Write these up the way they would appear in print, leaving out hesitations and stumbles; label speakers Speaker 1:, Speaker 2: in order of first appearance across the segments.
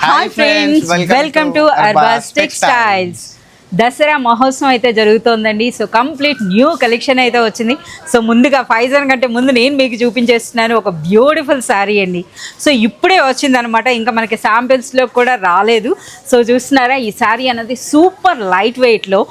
Speaker 1: Hi friends, welcome to Arbaz textiles. Dasara మహోత్సవం అయితే జరుగుతోందండి. So complete new collection అయితే వచ్చింది. సో ముందుగా ఫైజర్ కంటే ముందు నేను మీకు చూపించేస్తున్నాను ఒక బ్యూటిఫుల్ శారీ అండి. సో ఇప్పుడే వచ్చిందనమాట, ఇంకా మనకి శాంపిల్స్లో కూడా రాలేదు. సో చూస్తున్నారా, ఈ శారీ అనేది సూపర్ లైట్ వెయిట్లో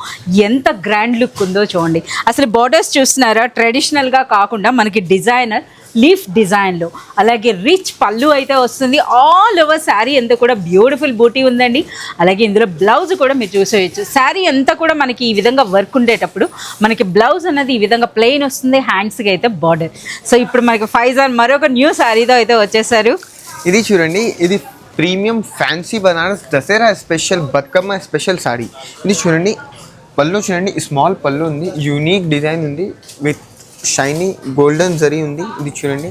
Speaker 1: ఎంత గ్రాండ్ లుక్ ఉందో చూడండి. అసలు బార్డర్స్ చూస్తున్నారా, ట్రెడిషనల్గా కాకుండా మనకి డిజైనర్ లీఫ్ డిజైన్లో, అలాగే రిచ్ పళ్ళు అయితే వస్తుంది. ఆల్ ఓవర్ శారీ అంతా కూడా బ్యూటిఫుల్ బూటీ ఉందండి. అలాగే ఇందులో బ్లౌజ్ కూడా మీరు చూసేయచ్చు. శారీ అంతా కూడా మనకి ఈ విధంగా వర్క్ ఉండేటప్పుడు మనకి బ్లౌజ్ అన్నది ఈ విధంగా ప్లెయిన్ వస్తుంది, హ్యాండ్స్కి అయితే బార్డర్. సో ఇప్పుడు మనకి ఫైజాన్ మరొక న్యూ శారీతో అయితే వచ్చేసారు.
Speaker 2: ఇది చూడండి, ఇది premium fancy Banaras Dasara special Bathukamma special sorry. ఇది చూడండి, పళ్ళు చూడండి, స్మాల్ పళ్ళు ఉంది, యూనిక్ డిజైన్ ఉంది, విత్ షైనీ గోల్డెన్ జరీ ఉంది. ఇది చూడండి,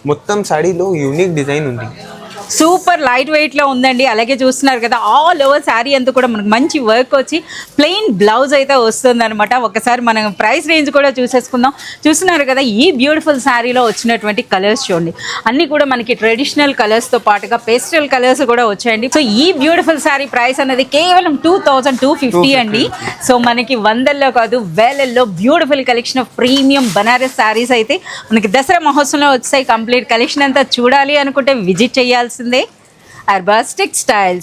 Speaker 2: మొత్తం సాడీలో యూనిక్ డిజైన్ ఉంది.
Speaker 1: సూపర్ లైట్ వెయిట్లో ఉందండి. అలాగే చూస్తున్నారు కదా, ఆల్ ఓవర్ శారీ అంతా కూడా మనకు మంచి వర్క్ వచ్చి ప్లెయిన్ బ్లౌజ్ అయితే వస్తుంది అనమాట. ఒకసారి మనం ప్రైస్ రేంజ్ కూడా చూసేసుకుందాం. చూస్తున్నారు కదా, ఈ బ్యూటిఫుల్ శారీలో వచ్చినటువంటి కలర్స్ చూడండి, అన్నీ కూడా మనకి ట్రెడిషనల్ కలర్స్తో పాటుగా పేస్టల్ కలర్స్ కూడా వచ్చాయండి. సో ఈ బ్యూటిఫుల్ శారీ ప్రైస్ అనేది కేవలం 2250 అండి. సో మనకి వందల్లో కాదు, వేలల్లో beautiful collection of premium Banaras saris అయితే మనకి దసరా మహోత్సవంలో వచ్చాయి. కంప్లీట్ కలెక్షన్ అంతా చూడాలి అనుకుంటే విజిట్ చేయాల్సిందే అర్బాస్ టెక్స్టైల్స్.